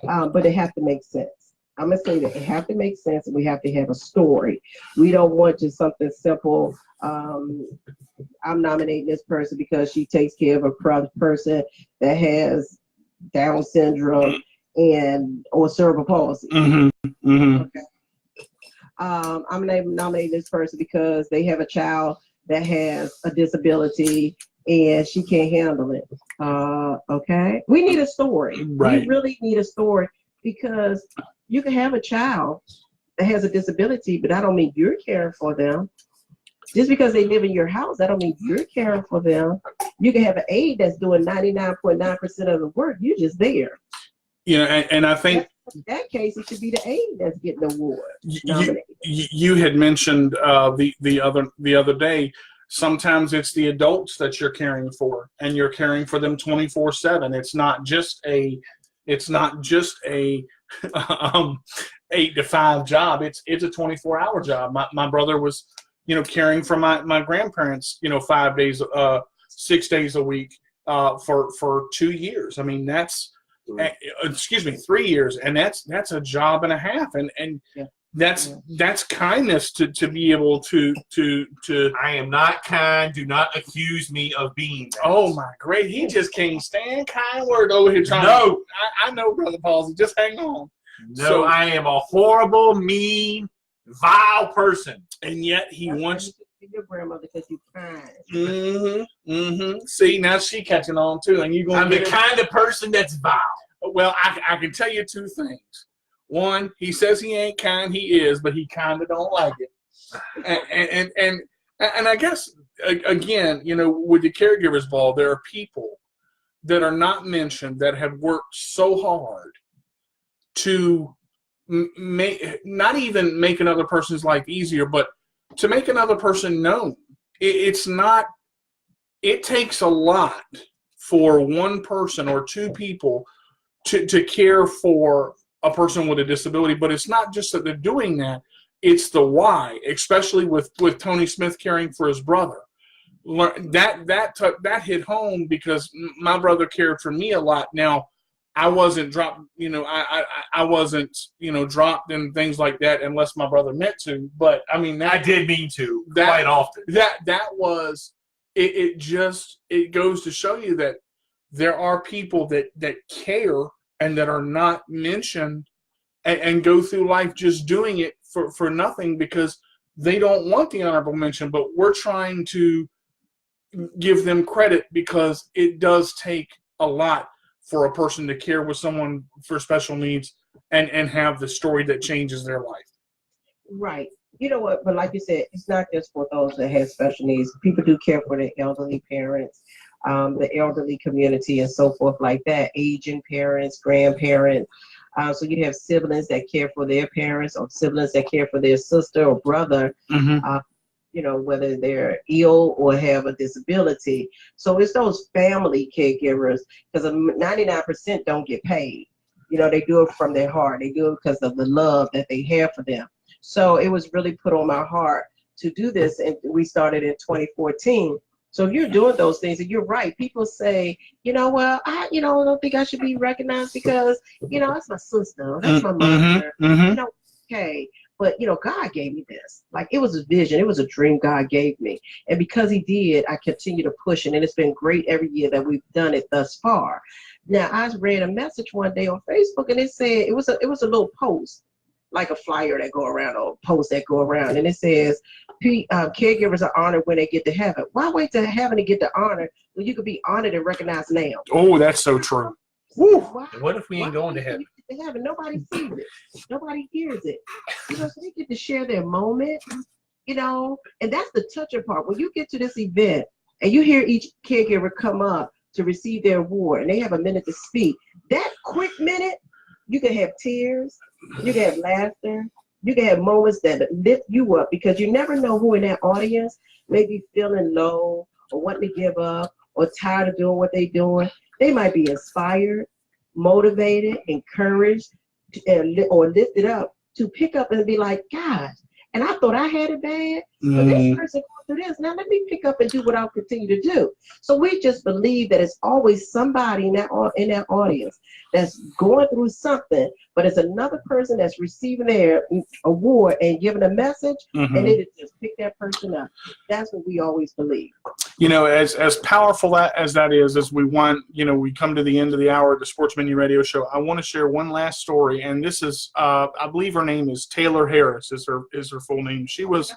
but they have to make sense. I'm going to say that it have to make sense, and we have to have a story. We don't want just something simple. I'm nominating this person because she takes care of a person that has Down syndrome or cerebral palsy. Mm-hmm. Mm-hmm. Okay. I'm nominating this person because they have a child that has a disability and she can't handle it. Okay. We need a story. Right. We really need a story, because you can have a child that has a disability, but I don't mean you're caring for them. Just because they live in your house, that don't mean you're caring for them. You can have an aide that's doing 99.9% of the work. You're just there. You know, and I think in that case, it should be the aide that's getting the award. You had mentioned the other day Sometimes it's the adults that you're caring for, and you're caring for them 24/7. It's not just a 8 to 5 job. It's a 24-hour job. My brother was, caring for my grandparents, 5 days, 6 days a week, for 2 years. I mean, that's, 3 years, and that's a job and a half, and yeah. That's kindness to be able to. I am not kind. Do not accuse me of being that. Oh my great! He just can't stand kind word over here. I know, Brother Palsy. Just hang on. No, so, I am a horrible, mean, vile person, and yet he wants your grandmother because you're kind. See, now she catching on too, and I'm the kind of person that's vile. Well, I can tell you 2 things. One, he says he ain't kind. He is, but he kind of don't like it. And I guess, again, with the caregivers ball, there are people that are not mentioned that have worked so hard to not even make another person's life easier, but to make another person known. It takes a lot for one person or 2 people to care for a person with a disability, but it's not just that they're doing that, it's the why, especially with Tony Smith caring for his brother. That hit home because my brother cared for me a lot. Now, I wasn't dropped, I wasn't, dropped and things like that unless my brother meant to, but I mean, I did mean to quite often. That was, it goes to show you that there are people that care and that are not mentioned and go through life just doing it for nothing because they don't want the honorable mention, but we're trying to give them credit because it does take a lot for a person to care with someone for special needs and have the story that changes their life. Right. You know what? But like you said, it's not just for those that have special needs. People do care for the elderly parents, the elderly community and so forth like that, aging parents, grandparents. So you have siblings that care for their parents or siblings that care for their sister or brother, whether they're ill or have a disability. So it's those family caregivers because 99% don't get paid. They do it from their heart. They do it because of the love that they have for them. So it was really put on my heart to do this, and we started in 2014. So if you're doing those things, and you're right, people say, well, I don't think I should be recognized because, that's my sister, that's my mother, okay. But, God gave me this. Like, it was a vision. It was a dream God gave me. And because he did, I continue to push it. And it's been great every year that we've done it thus far. Now, I read a message one day on Facebook, and it said, it was a little post, like a flyer that go around or posts that go around. And it says, caregivers are honored when they get to heaven. Why wait to heaven to get the honor when you could be honored and recognized now? Oh, that's so true. Woo. What if we ain't going to heaven? Nobody sees it. Nobody hears it. So they get to share their moment, and that's the touching part. When you get to this event and you hear each caregiver come up to receive their award and they have a minute to speak, that quick minute, you can have tears, you can have laughter, you can have moments that lift you up because you never know who in that audience may be feeling low or wanting to give up or tired of doing what they're doing. They might be inspired, motivated, encouraged, or lifted up to pick up and be like, gosh, and I thought I had it bad, but this person going through this. Now let me pick up and do what I'll continue to do. So we just believe that it's always somebody in that audience that's going through something, but it's another person that's receiving their award and giving a message, and it just pick that person up. That's what we always believe. As powerful as that is, as we want, we come to the end of the hour of the Sports Minion Radio Show. I want to share one last story, and this is, I believe her name is Taylor Harris. Is her full name? She was.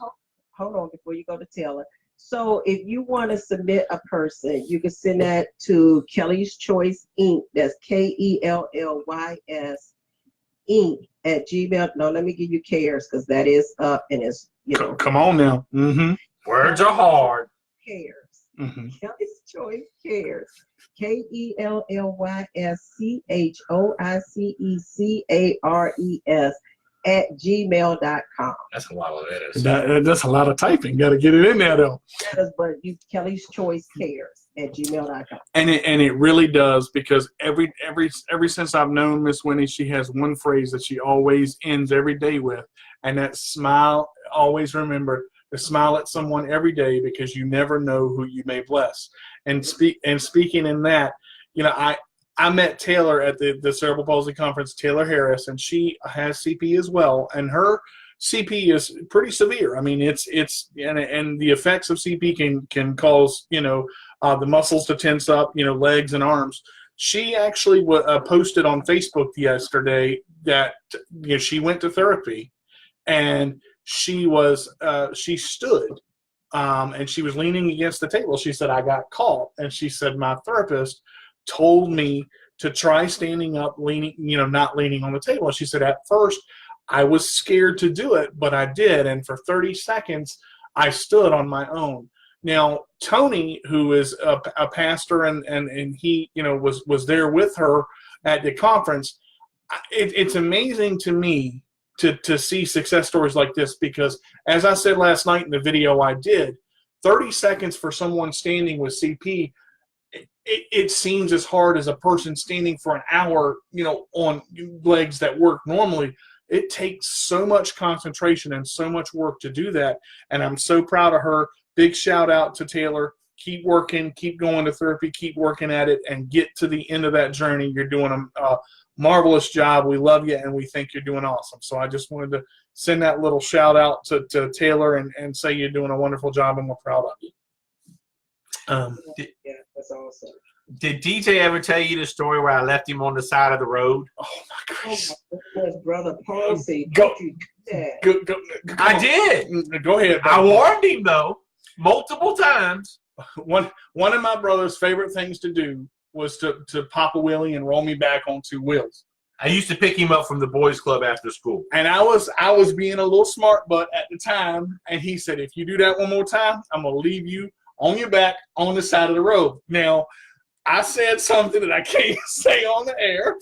Hold on before you go to Taylor. So if you want to submit a person, you can send that to Kelly's Choice Inc. That's KELLYS Inc. at Gmail. No, let me give you cares because that is up and it's Come on now. Words are hard. Cares. Kelly's Choice Cares. KELLYSCHOICECARES gmail.com. That's a lot of letters. That's a lot of typing. Got to get it in there though. But you Kelly's Choice Cares at gmail.com. And it really does, because every since I've known Miss Winnie, she has one phrase that she always ends every day with, and that smile. Always remember to smile at someone every day, because you never know who you may bless. And speaking in that, I met Taylor at the Cerebral Palsy Conference, Taylor Harris, and she has CP as well, and her CP is pretty severe. I mean, it's and the effects of CP can cause the muscles to tense up, legs and arms. She actually posted on Facebook yesterday that she went to therapy, and she stood, and she was leaning against the table. She said, "I got caught," and she said, "My therapist told me to try standing up, leaning, not leaning on the table." And she said, "At first, I was scared to do it, but I did, and for 30 seconds, I stood on my own." Now, Tony, who is a pastor, and he, was there with her at the conference. It's amazing to me to see success stories like this, because, as I said last night in the video I did, 30 seconds for someone standing with CP, it seems as hard as a person standing for an hour, on legs that work normally. It takes so much concentration and so much work to do that, and I'm so proud of her. Big shout out to Taylor. Keep working, keep going to therapy, keep working at it, and get to the end of that journey. You're doing a marvelous job. We love you, and we think you're doing awesome. So I just wanted to send that little shout out to Taylor and say you're doing a wonderful job, and we're proud of you. Yeah, that's awesome. Did DJ ever tell you the story where I left him on the side of the road? Oh my gosh. Oh my goodness, Brother Palsy. Go. Go. I did. Go ahead. I warned him though, multiple times. One of my brother's favorite things to do was to pop a wheelie and roll me back on two wheels. I used to pick him up from the boys' club after school. And I was being a little smart butt at the time, and he said, "If you do that one more time, I'm gonna leave you on your back on the side of the road." Now, I said something that I can't say on the air,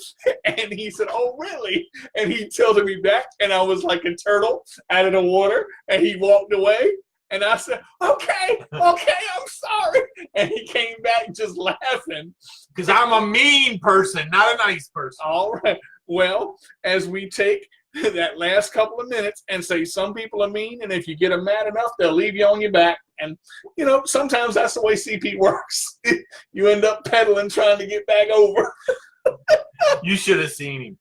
and he said, "Oh, really?" And he tilted me back, and I was like a turtle out of the water, and he walked away. And I said, okay, I'm sorry. And he came back just laughing. Because I'm a mean person, not a nice person. All right. Well, as we take that last couple of minutes and say some people are mean, and if you get them mad enough, they'll leave you on your back. And, sometimes that's the way CP works. You end up pedaling trying to get back over. You should have seen him.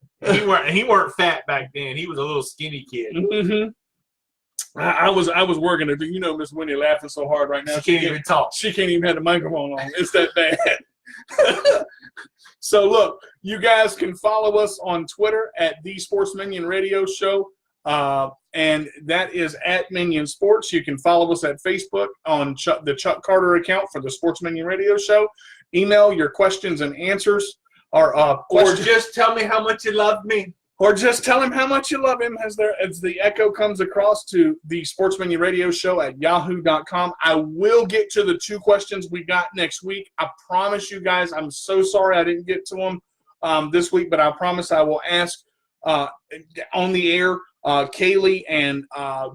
He weren't fat back then. He was a little skinny kid. Mm-hmm. I was working it. Miss Winnie laughing so hard right now. She can't even talk. She can't even have the microphone on. It's that bad. So look, you guys can follow us on Twitter at The Sports Minion Radio Show, and that is at Minion Sports. You can follow us at Facebook on the Chuck Carter account for the Sports Minion Radio Show. Email your questions and answers, or just tell me how much you love me. Or just tell him how much you love him as the echo comes across to the Sports Minion Radio Show at yahoo.com. I will get to the 2 questions we got next week. I promise you guys, I'm so sorry I didn't get to them this week, but I promise I will ask on the air. Kaylee and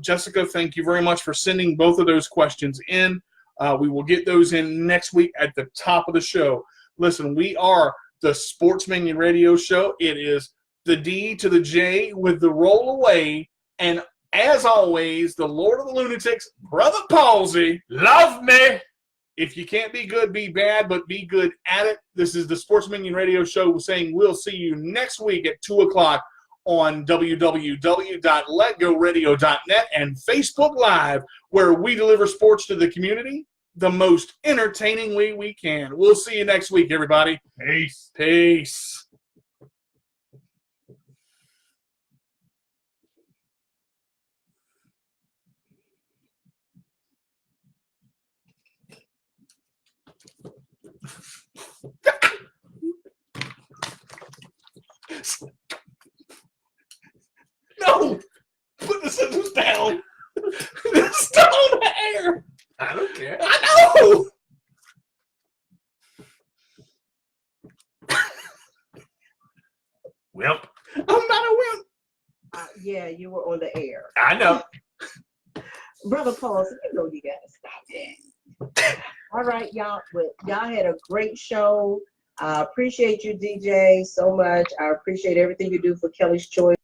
Jessica, thank you very much for sending both of those questions in. We will get those in next week at the top of the show. Listen, we are the Sports Minion Radio Show. It is the D to the J with the roll away. And as always, the Lord of the Lunatics, Brother Palsy. Love me. If you can't be good, be bad, but be good at it. This is the Sports Minion Radio Show saying we'll see you next week at 2 o'clock on www.letgoradio.net and Facebook Live, where we deliver sports to the community the most entertaining way we can. We'll see you next week, everybody. Peace. Peace. No! Put the scissors down. It's still on the air. I don't care. I know! Wimp. I'm not a wimp. Yeah, you were on the air. I know. Brother Paul, you know you gotta stop that. All right, y'all. But y'all had a great show. I appreciate you, DJ, so much. I appreciate everything you do for Kelly's Choice.